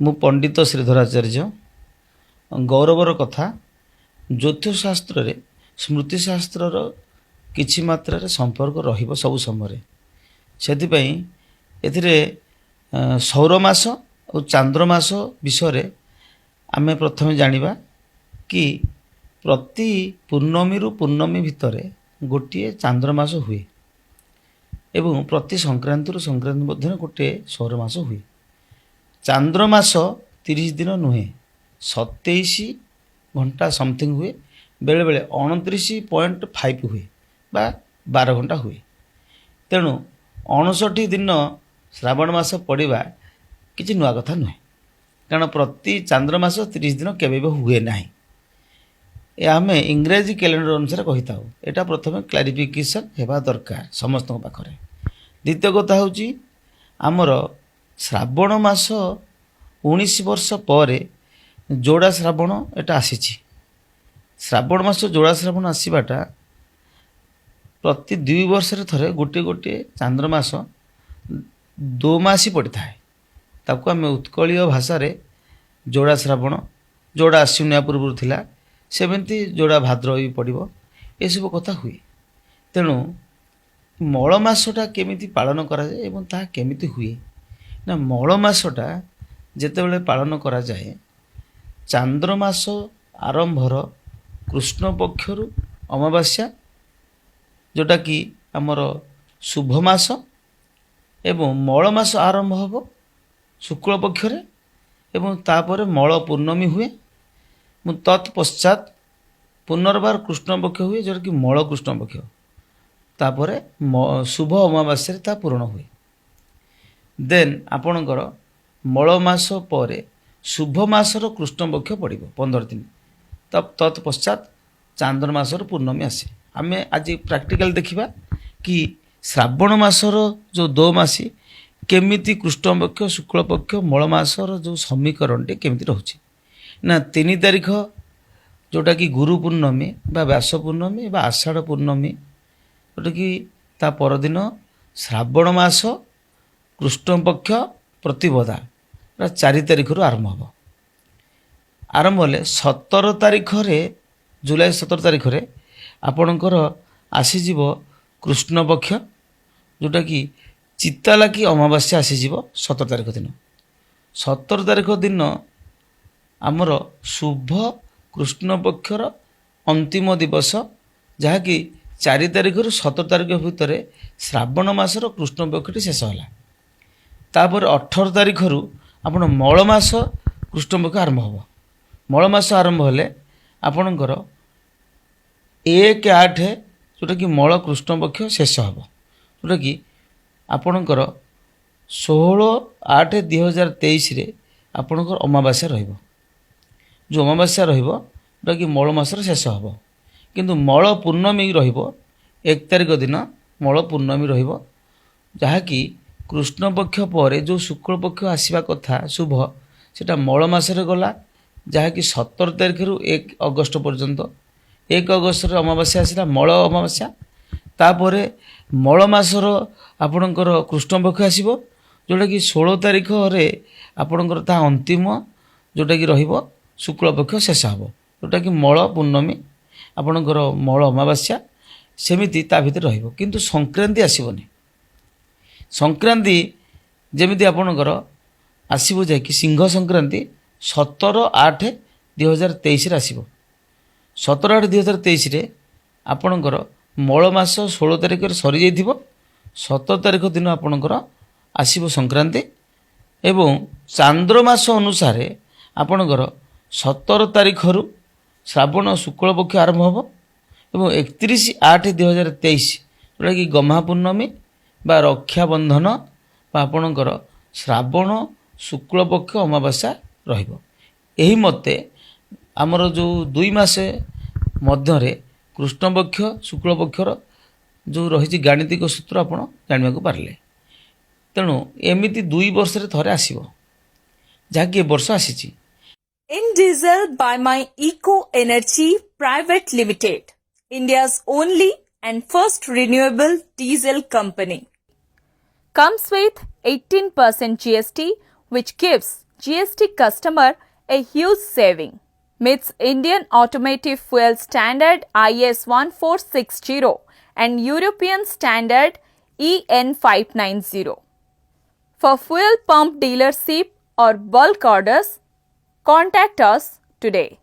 ମୁଁ ପଣ୍ଡିତ ଶ୍ରୀଧରାଚାର୍ଯ୍ୟ। ଗୌରବର କଥା, ଜ୍ୟୋତିଷଶାସ୍ତ୍ରରେ ସ୍ମୃତିଶାସ୍ତ୍ରର କିଛି ମାତ୍ରାରେ ସମ୍ପର୍କ ରହିବ ସବୁ ସମୟରେ। ସେଥିପାଇଁ ଏଥିରେ ସୌରମାସ ଓ ଚାନ୍ଦ୍ରମାସ ବିଷୟରେ ଆମେ ପ୍ରଥମେ ଜାଣିବା କି ପ୍ରତି ପୂର୍ଣ୍ଣମୀରୁ ପୂର୍ଣ୍ଣମୀ ଭିତରେ ଗୋଟିଏ ଚାନ୍ଦ୍ରମାସ ହୁଏ ଏବଂ ପ୍ରତି ସଂକ୍ରାନ୍ତିରୁ ସଂକ୍ରାନ୍ତି ମଧ୍ୟରେ ଗୋଟିଏ ସୌରମାସ ହୁଏ। ଚାନ୍ଦ୍ରମାସ 30 ଦିନ ନୁହେଁ, 27 ଘଣ୍ଟା ସମଥିଙ୍ଗ ହୁଏ, ବେଳେବେଳେ 29.5 ହୁଏ ବା 12 ଘଣ୍ଟା ହୁଏ। ତେଣୁ 59 ଦିନ ଶ୍ରାବଣ ମାସ ପଡ଼ିବା କିଛି ନୂଆ କଥା ନୁହେଁ, କାରଣ ପ୍ରତି ଚାନ୍ଦ୍ରମାସ 30 ଦିନ କେବେ ବି ହୁଏ ନାହିଁ। ଏହା ଆମେ ଇଂରାଜୀ କ୍ୟାଲେଣ୍ଡର ଅନୁସାରେ କହିଥାଉ। ଏଇଟା ପ୍ରଥମେ କ୍ଲାରିଫିକେସନ୍ ହେବା ଦରକାର ସମସ୍ତଙ୍କ ପାଖରେ। ଦ୍ୱିତୀୟ କଥା ହେଉଛି ଆମର ଶ୍ରାବଣ ମାସ 19 ବର୍ଷ ପରେ ଯୋଡ଼ା ଶ୍ରାବଣ ଏଟା ଆସିଛି। ଶ୍ରାବଣ ମାସ ଯୋଡ଼ା ଶ୍ରାବଣ ଆସିବାଟା ପ୍ରତି 2 ବର୍ଷରେ ଥରେ ଗୋଟିଏ ଗୋଟିଏ ଚାନ୍ଦ୍ରମାସ ଦୋମାସୀ ପଡ଼ିଥାଏ। ତାକୁ ଆମେ ଉତ୍କଳୀୟ ଭାଷାରେ ଯୋଡ଼ା ଶ୍ରାବଣ, ଯୋଡ଼ା ଆଶ୍ୱିନ ପୂର୍ବରୁ ଥିଲା, ସେମିତି ଯୋଡ଼ା ଭାଦ୍ର ବି ପଡ଼ିବ, ଏସବୁ କଥା ହୁଏ। ତେଣୁ ମଳ ମାସଟା କେମିତି ପାଳନ କରାଯାଏ ଏବଂ ତାହା କେମିତି ହୁଏ ନା, ମଳ ମାସଟା ଯେତେବେଳେ ପାଳନ କରାଯାଏ ଚାନ୍ଦ୍ରମାସ ଆରମ୍ଭର କୃଷ୍ଣ ପକ୍ଷରୁ ଅମାବାସ୍ୟା, ଯେଉଁଟାକି ଆମର ଶୁଭ ମାସ, ଏବଂ ମଳ ମାସ ଆରମ୍ଭ ହେବ ଶୁକ୍ଳ ପକ୍ଷରେ ଏବଂ ତାପରେ ମଳ ପୂର୍ଣ୍ଣମୀ ହୁଏ। ତତ୍ ପଶ୍ଚାତ ପୁନର୍ବାର କୃଷ୍ଣ ପକ୍ଷ ହୁଏ, ଯେଉଁଟାକି ମଳ କୃଷ୍ଣ ପକ୍ଷ, ତାପରେ ଶୁଭ ଅମାବାସ୍ୟାରେ ତାହା ପୂରଣ ହୁଏ। ଦେନ୍ ଆପଣଙ୍କର ମଳ ମାସ ପରେ ଶୁଭ ମାସର କୃଷ୍ଣ ପକ୍ଷ ପଡ଼ିବ 15 ଦିନ, ତତ୍ ପଶ୍ଚାତ ଚାନ୍ଦ୍ର ମାସର ପୂର୍ଣ୍ଣମୀ ଆସେ। ଆମେ ଆଜି ପ୍ରାକ୍ଟିକାଲ ଦେଖିବା କି ଶ୍ରାବଣ ମାସର ଯେଉଁ ଦୋମାସୀ କେମିତି କୃଷ୍ଣପକ୍ଷ ଶୁକ୍ଳପକ୍ଷ ମଳ ମାସର ଯେଉଁ ସମୀକରଣଟି କେମିତି ରହୁଛି ନା, 3 ତାରିଖ ଯେଉଁଟାକି ଗୁରୁ ପୂର୍ଣ୍ଣମୀ ବା ବ୍ୟାସ ପୂର୍ଣ୍ଣମୀ ବା ଆଷାଢ଼ ପୂର୍ଣ୍ଣମୀ, ଯେଉଁଟାକି ତା ପରଦିନ ଶ୍ରାବଣ ମାସ କୃଷ୍ଣପକ୍ଷ ପ୍ରତିପଦା 4 ତାରିଖରୁ ଆରମ୍ଭ ହେବ। ଆରମ୍ଭ ହେଲେ 17 ତାରିଖରେ, ଜୁଲାଇ 17 ତାରିଖରେ ଆପଣଙ୍କର ଆସିଯିବ କୃଷ୍ଣପକ୍ଷ, ଯେଉଁଟାକି ଚିତାଲାଗି ଅମାବାସ୍ୟା ଆସିଯିବ 17 ତାରିଖ ଦିନ। 17 ତାରିଖ ଦିନ ଆମର ଶୁଭ କୃଷ୍ଣପକ୍ଷର ଅନ୍ତିମ ଦିବସ, ଯାହାକି 4 ତାରିଖରୁ 17 ତାରିଖ ଭିତରେ ଶ୍ରାବଣ ମାସର କୃଷ୍ଣପକ୍ଷଟି ଶେଷ ହେଲା। ତାପରେ 18 ତାରିଖରୁ ଆପଣ ମଳ ମାସ କୃଷ୍ଣପକ୍ଷ ଆରମ୍ଭ ହେବ। ମଳ ମାସ ଆରମ୍ଭ ହେଲେ ଆପଣଙ୍କର 1/8, ଯେଉଁଟାକି ମଳ କୃଷ୍ଣପକ୍ଷ ଶେଷ ହେବ, ଯେଉଁଟାକି ଆପଣଙ୍କର 16/8/2023ରେ ଆପଣଙ୍କର ଅମାବାସ୍ୟା ରହିବ। ଯେଉଁ ଅମାବାସ୍ୟା ରହିବ ଯେଉଁଟାକି ମଳ ମାସର ଶେଷ ହେବ, କିନ୍ତୁ ମଳ ପୂର୍ଣ୍ଣମୀ ରହିବ 1 ତାରିଖ ଦିନ ମଳ ପୂର୍ଣ୍ଣମୀ ରହିବ, ଯାହାକି କୃଷ୍ଣପକ୍ଷ ପରେ ଯେଉଁ ଶୁକ୍ଳପକ୍ଷ ଆସିବା କଥା ଶୁଭ, ସେଟା ମଳ ମାସରେ ଗଲା, ଯାହାକି 17 ତାରିଖରୁ 1 ଅଗଷ୍ଟ ପର୍ଯ୍ୟନ୍ତ। 1 ଅଗଷ୍ଟରେ ଅମାବାସ୍ୟା ଆସିଲା, ମଳ ଅମାବାସ୍ୟା। ତାପରେ ମଳ ମାସର ଆପଣଙ୍କର କୃଷ୍ଣପକ୍ଷ ଆସିବ, ଯେଉଁଟାକି 16 ତାରିଖରେ ଆପଣଙ୍କର ତାହା ଅନ୍ତିମ, ଯେଉଁଟାକି ରହିବ ଶୁକ୍ଳପକ୍ଷ ଶେଷ ହେବ, ଯେଉଁଟାକି ମଳ ପୂର୍ଣ୍ଣମୀ ଆପଣଙ୍କର ମଳ ଅମାବାସ୍ୟା, ସେମିତି ତା ଭିତରେ ରହିବ। କିନ୍ତୁ ସଂକ୍ରାନ୍ତି ଆସିବନି। ସଂକ୍ରାନ୍ତି ଯେମିତି ଆପଣଙ୍କର ଆସିବ ଯାଇକି ସିଂହ ସଂକ୍ରାନ୍ତି 17/8/2023ରେ ଆସିବ। 17/8/2023ରେ ଆପଣଙ୍କର ମଳ ମାସ 16 ତାରିଖରେ ସରିଯାଇଥିବ, 17 ତାରିଖ ଦିନ ଆପଣଙ୍କର ଆସିବ ସଂକ୍ରାନ୍ତି ଏବଂ ଚାନ୍ଦ୍ରମାସ ଅନୁସାରେ ଆପଣଙ୍କର 17 ତାରିଖରୁ ଶ୍ରାବଣ ଶୁକ୍ଳପକ୍ଷ ଆରମ୍ଭ ହେବ ଏବଂ 31/8/2023, ଯେଉଁଟାକି ଗହ୍ମା ପୂର୍ଣ୍ଣମୀ ବା ରକ୍ଷାବନ୍ଧନ ବା ଆପଣଙ୍କର ଶ୍ରାବଣ ଶୁକ୍ଳପକ୍ଷ ଅମାବାସ୍ୟା ରହିବ। ଏହି ମତେ ଆମର ଯେଉଁ 2 ମାସ ମଧ୍ୟରେ କୃଷ୍ଣପକ୍ଷ ଶୁକ୍ଳପକ୍ଷର ଯେଉଁ ରହିଛି ଗାଣିତିକ ସୂତ୍ର ଆପଣ ଜାଣିବାକୁ ପାରିଲେ। ତେଣୁ ଏମିତି 2 ବର୍ଷରେ ଥରେ ଆସିବ, ଯାହାକି ଏ ବର୍ଷ ଆସିଛି। InDiesel by My Eco Energy Private Limited, India's only and first renewable diesel company. Comes with 18% GST, which gives GST customer a huge saving. Meets Indian Automotive Fuel Standard IS 1460 and European Standard EN 590. For fuel pump dealership or bulk orders, contact us today.